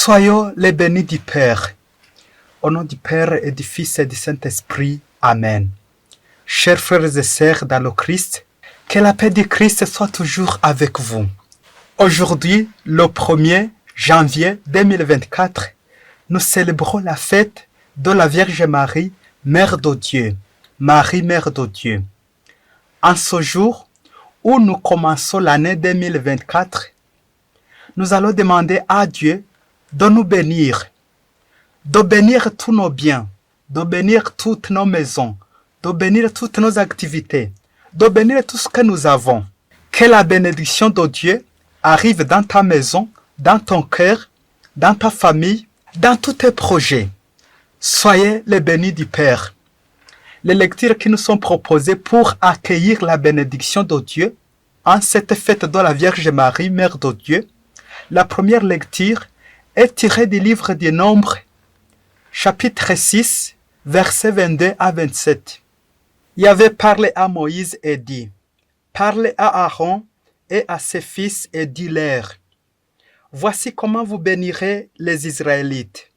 Soyons les bénis du Père. Au nom du Père et du Fils et du Saint-Esprit. Amen. Chers frères et sœurs dans le Christ, que la paix du Christ soit toujours avec vous. Aujourd'hui, le 1er janvier 2024, nous célébrons la fête de la Vierge Marie, Mère de Dieu. Marie, Mère de Dieu. En ce jour où nous commençons l'année 2024, nous allons demander à Dieu de nous bénir, de bénir tous nos biens, de bénir toutes nos maisons, de bénir toutes nos activités, de bénir tout ce que nous avons. Que la bénédiction de Dieu arrive dans ta maison, dans ton cœur, dans ta famille, dans tous tes projets. Soyez les bénis du Père. Les lectures qui nous sont proposées pour accueillir la bénédiction de Dieu en cette fête de la Vierge Marie, Mère de Dieu. La première lecture est tirée du livre des Nombres, chapitre 6, versets 22 à 27. Yahvé parlait à Moïse et dit, « Parlez à Aaron et à ses fils et dis-leur, voici comment vous bénirez les Israélites.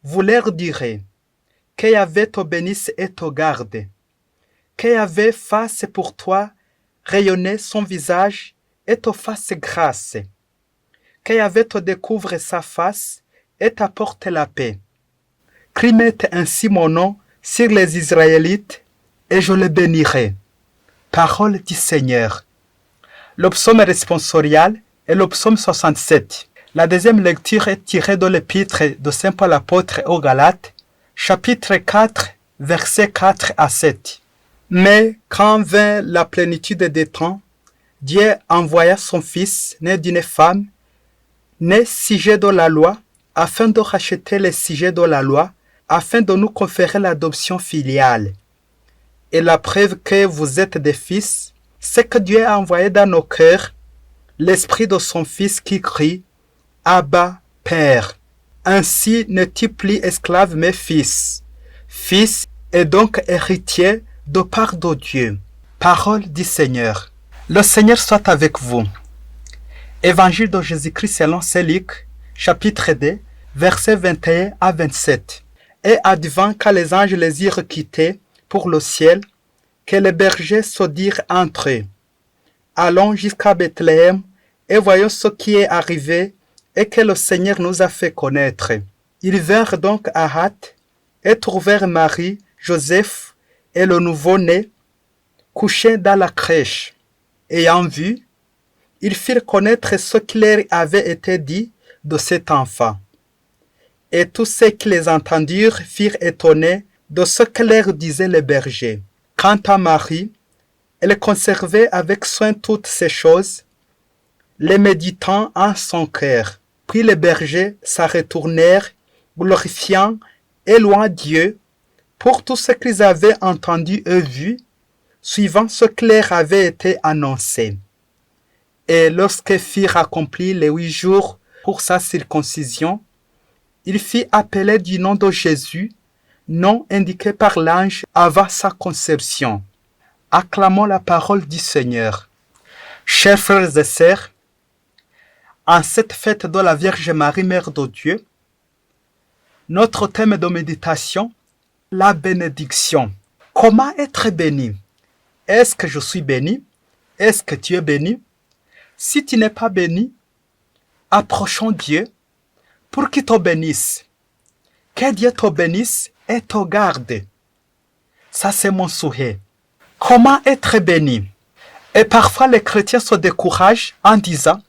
Vous leur direz, que Yahvé te bénisse et te garde, que Yahvé fasse pour toi rayonner son visage et te fasse grâce, que Yahvé te découvre sa face et t'apporte la paix. Mette ainsi mon nom sur les Israélites et je les bénirai. » Parole du Seigneur. Le psaume responsorial est le psaume 67. La deuxième lecture est tirée de l'épître de Saint Paul apôtre aux Galates, chapitre 4, versets 4 à 7. Mais quand vint la plénitude des temps, Dieu envoya son Fils, né d'une femme, né sujet de la loi, afin de racheter les sujets de la loi, afin de nous conférer l'adoption filiale. Et la preuve que vous êtes des fils, c'est que Dieu a envoyé dans nos cœurs l'esprit de son Fils qui crie « Abba, Père ». Ainsi n'est-il plus esclave mais fils. Fils est donc héritier de part de Dieu. Parole du Seigneur. Le Seigneur soit avec vous. Évangile de Jésus-Christ selon Saint Luc, chapitre 2, versets 21 à 27. Et advint quand les anges les eurent quittés pour le ciel, que les bergers se dirent entre eux, allons jusqu'à Bethléem et voyons ce qui est arrivé et que le Seigneur nous a fait connaître. Ils vinrent donc à hâte et trouvèrent Marie, Joseph et le nouveau-né couchés dans la crèche. Ayant vu, ils firent connaître ce qui leur avait été dit de cet enfant. Et tous ceux qui les entendirent furent étonnés de ce que leur disaient les bergers. Quant à Marie, elle conservait avec soin toutes ces choses, les méditant en son cœur. Puis les bergers s'en retournèrent, glorifiant et louant Dieu pour tout ce qu'ils avaient entendu et vu, suivant ce qui leur avait été annoncé. Et lorsque furent accomplis les 8 jours pour sa circoncision, il fit appeler du nom de Jésus, nom indiqué par l'ange avant sa conception. Acclamons la parole du Seigneur. Chers frères et sœurs, en cette fête de la Vierge Marie, Mère de Dieu, notre thème de méditation, la bénédiction. Comment être béni? Est-ce que je suis béni? Est-ce que tu es béni? Si tu n'es pas béni, approchons Dieu pour qu'il te bénisse. Que Dieu te bénisse et te garde. Ça, c'est mon souhait. Comment être béni? Et parfois, les chrétiens se découragent en disant,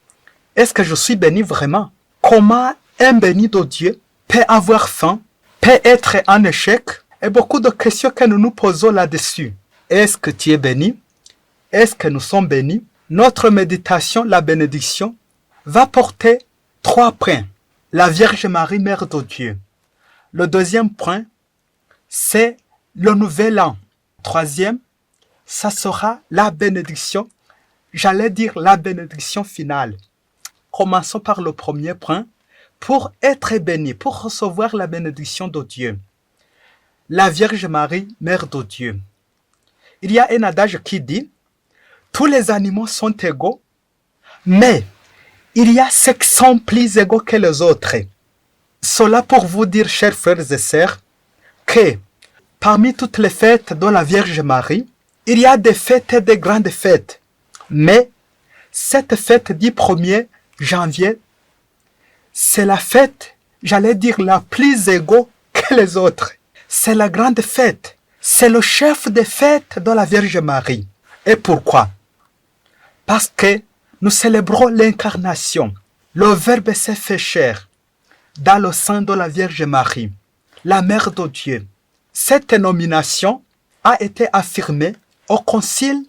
est-ce que je suis béni vraiment? Comment un béni de Dieu peut avoir faim, peut être en échec? Et beaucoup de questions que nous nous posons là-dessus. Est-ce que tu es béni? Est-ce que nous sommes bénis? Notre méditation, la bénédiction, va porter 3 points. La Vierge Marie, Mère de Dieu. Le deuxième point, c'est le nouvel an. Troisième, ça sera la bénédiction. J'allais dire la bénédiction finale. Commençons par le premier point. Pour être béni, pour recevoir la bénédiction de Dieu. La Vierge Marie, Mère de Dieu. Il y a un adage qui dit, tous les animaux sont égaux, mais il y a ceux qui sont plus égaux que les autres. Cela pour vous dire, chers frères et sœurs, que parmi toutes les fêtes de la Vierge Marie, il y a des fêtes et des grandes fêtes. Mais cette fête du 1er janvier, c'est la fête, j'allais dire, la plus égaux que les autres. C'est la grande fête. C'est le chef des fêtes de la Vierge Marie. Et pourquoi? Parce que nous célébrons l'incarnation. Le Verbe s'est fait chair dans le sein de la Vierge Marie, la Mère de Dieu. Cette nomination a été affirmée au Concile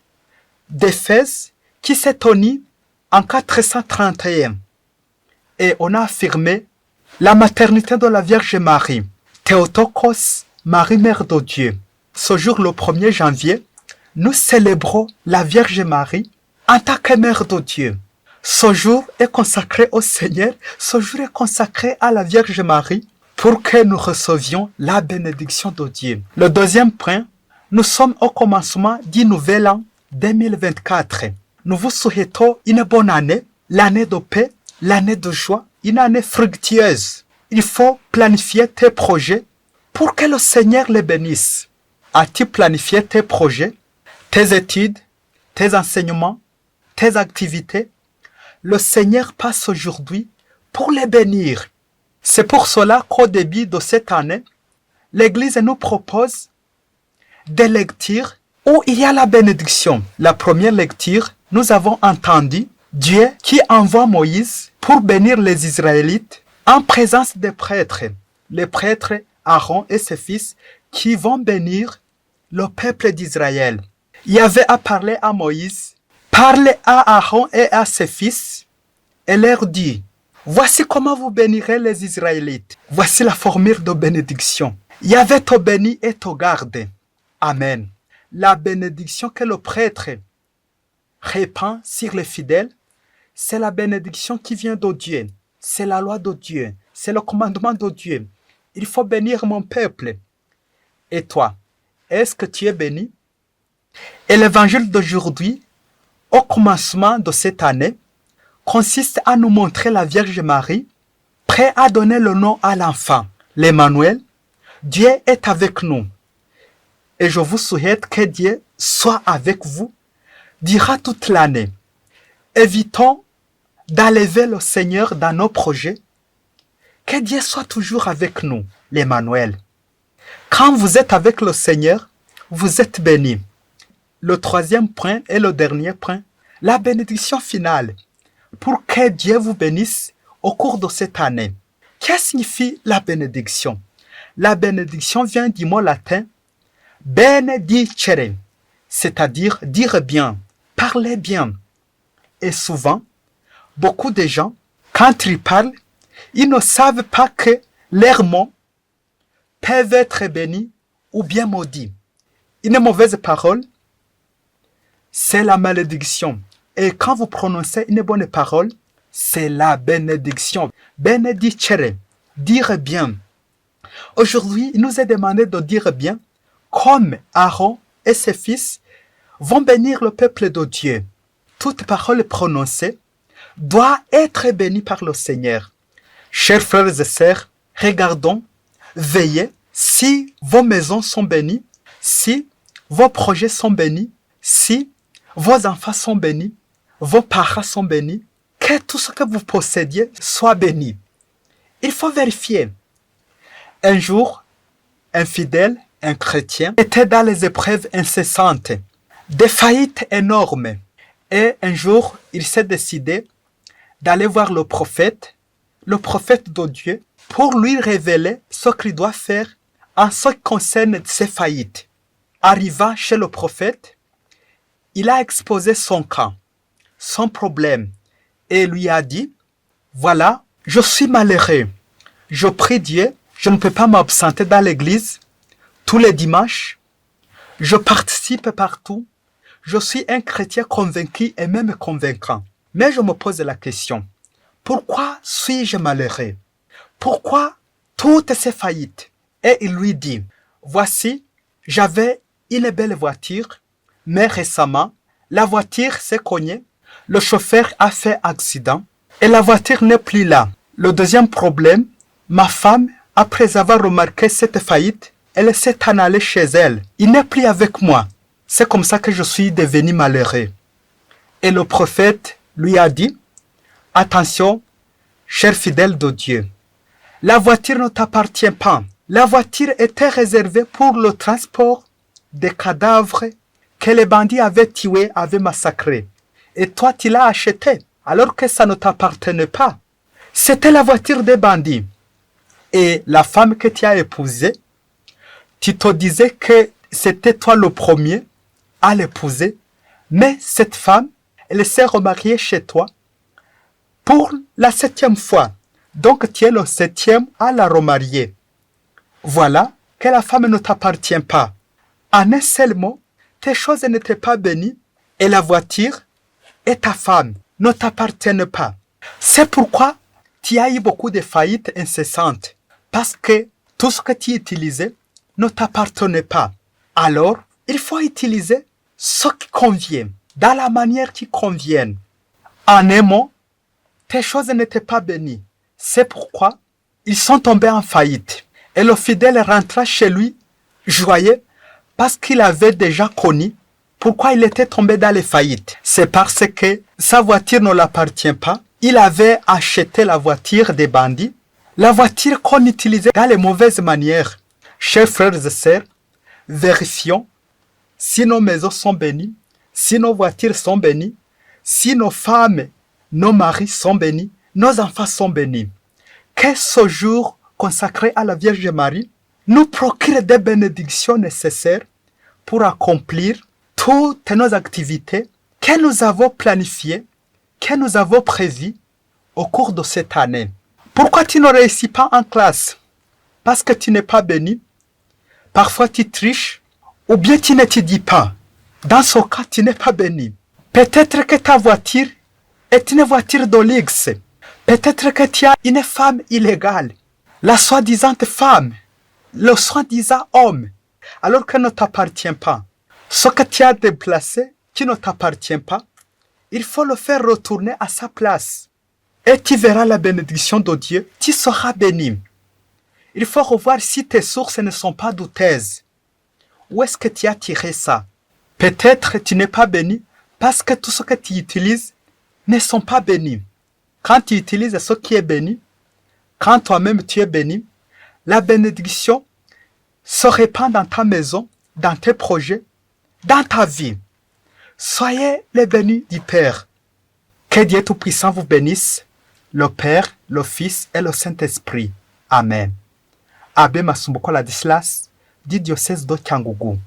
d'Éphèse qui s'est tenu en 431. Et on a affirmé la maternité de la Vierge Marie. Théotokos, Marie Mère de Dieu. Ce jour, le 1er janvier, nous célébrons la Vierge Marie en tant que Mère de Dieu. Ce jour est consacré au Seigneur, ce jour est consacré à la Vierge Marie pour que nous recevions la bénédiction de Dieu. Le deuxième point, nous sommes au commencement du nouvel an 2024. Nous vous souhaitons une bonne année, l'année de paix, l'année de joie, une année fructueuse. Il faut planifier tes projets pour que le Seigneur les bénisse. As-tu planifié tes projets, tes études, tes enseignements, tes activités? Le Seigneur passe aujourd'hui pour les bénir. C'est pour cela qu'au début de cette année, l'Église nous propose des lectures où il y a la bénédiction. La première lecture, nous avons entendu Dieu qui envoie Moïse pour bénir les Israélites en présence des prêtres. Les prêtres Aaron et ses fils qui vont bénir le peuple d'Israël. Il y avait à parler à Moïse, parle à Aaron et à ses fils et leur dit, voici comment vous bénirez les Israélites. Voici la formule de bénédiction. Yahvé te bénit et te garde. Amen. La bénédiction que le prêtre répand sur les fidèles, c'est la bénédiction qui vient de Dieu. C'est la loi de Dieu. C'est le commandement de Dieu. Il faut bénir mon peuple. Et toi, est-ce que tu es béni? Et l'évangile d'aujourd'hui, au commencement de cette année, consiste à nous montrer la Vierge Marie, prêt à donner le nom à l'enfant, l'Emmanuel. Dieu est avec nous. Et je vous souhaite que Dieu soit avec vous durant toute l'année. Évitons d'enlever le Seigneur dans nos projets. Que Dieu soit toujours avec nous, l'Emmanuel. Quand vous êtes avec le Seigneur, vous êtes bénis. Le troisième point et le dernier point, la bénédiction finale. Pour que Dieu vous bénisse au cours de cette année. Que signifie la bénédiction? La bénédiction vient du mot latin benedicere, c'est-à-dire dire bien, parler bien. Et souvent, beaucoup de gens, quand ils parlent, ils ne savent pas que leurs mots peuvent être bénis ou bien maudits. Une mauvaise parole, c'est la malédiction. Et quand vous prononcez une bonne parole, c'est la bénédiction. Benedicere, dire bien. Aujourd'hui, il nous est demandé de dire bien, comme Aaron et ses fils vont bénir le peuple de Dieu. Toute parole prononcée doit être bénie par le Seigneur. Chers frères et sœurs, regardons, veillez, si vos maisons sont bénies, si vos projets sont bénis, si vos enfants sont bénis, vos parents sont bénis, que tout ce que vous possédiez soit béni. Il faut vérifier. Un jour, un fidèle, un chrétien, était dans les épreuves incessantes, des faillites énormes. Et un jour, il s'est décidé d'aller voir le prophète de Dieu, pour lui révéler ce qu'il doit faire en ce qui concerne ses faillites. Arrivant chez le prophète, il a exposé son cas, son problème, et lui a dit, voilà, je suis malheureux, je prie Dieu, je ne peux pas m'absenter dans l'église tous les dimanches, je participe partout, je suis un chrétien convaincu et même convaincant. Mais je me pose la question, pourquoi suis-je malheureux? Pourquoi toutes ces faillites? Et il lui dit, voici, j'avais une belle voiture, mais récemment, la voiture s'est cognée, le chauffeur a fait accident et la voiture n'est plus là. Le deuxième problème, Ma femme, après avoir remarqué cette faillite, elle s'est en allée chez elle. Il n'est plus avec moi. C'est comme ça que je suis devenu malheureux. Et le prophète lui a dit, attention, cher fidèle de Dieu, la voiture ne t'appartient pas. La voiture était réservée pour le transport des cadavres que les bandits avaient tués, avaient massacrés. Et toi, tu l'as achetée alors que ça ne t'appartenait pas. C'était la voiture des bandits. Et la femme que tu as épousée, tu te disais que c'était toi le premier à l'épouser, mais cette femme, elle s'est remariée chez toi pour la 7e fois. Donc tu es le 7e à la remarier. Voilà que la femme ne t'appartient pas. En un seul mot, tes choses n'étaient pas bénies et la voiture et ta femme ne t'appartiennent pas. C'est pourquoi tu as eu beaucoup de faillites incessantes parce que tout ce que tu utilisais ne t'appartenait pas. Alors, il faut utiliser ce qui convient, dans la manière qui convient. En un mot, tes choses n'étaient pas bénies. C'est pourquoi ils sont tombés en faillite. Et le fidèle rentra chez lui, joyeux, parce qu'il avait déjà connu pourquoi il était tombé dans les faillites. C'est parce que sa voiture ne l'appartient pas. Il avait acheté la voiture des bandits, la voiture qu'on utilisait dans les mauvaises manières. Chers frères et sœurs, vérifions si nos maisons sont bénies, si nos voitures sont bénies, si nos femmes, nos maris sont bénis, nos enfants sont bénis. Que ce jour consacré à la Vierge Marie nous procure des bénédictions nécessaires pour accomplir toutes nos activités que nous avons planifiées, que nous avons prévues au cours de cette année. Pourquoi tu ne réussis pas en classe? Parce que tu n'es pas béni. Parfois tu triches ou bien tu n'étudies pas. Dans ce cas, tu n'es pas béni. Peut-être que ta voiture est une voiture de luxe. Peut-être que tu as une femme illégale. La soi-disant femme, le soi-disant homme, alors qu'elle ne t'appartient pas. Ce que tu as déplacé, qui ne t'appartient pas, il faut le faire retourner à sa place. Et tu verras la bénédiction de Dieu, tu seras béni. Il faut revoir si tes sources ne sont pas douteuses. Où est-ce que tu as tiré ça? Peut-être tu n'es pas béni parce que tout ce que tu utilises ne sont pas bénis. Quand tu utilises ce qui est béni, quand toi-même tu es béni, la bénédiction se répand dans ta maison, dans tes projets, dans ta vie. Soyez les bénis du Père. Que Dieu Tout-Puissant vous bénisse, le Père, le Fils et le Saint-Esprit. Amen. Abbé Masumbuko Ladislas, du diocèse de Cyangugu.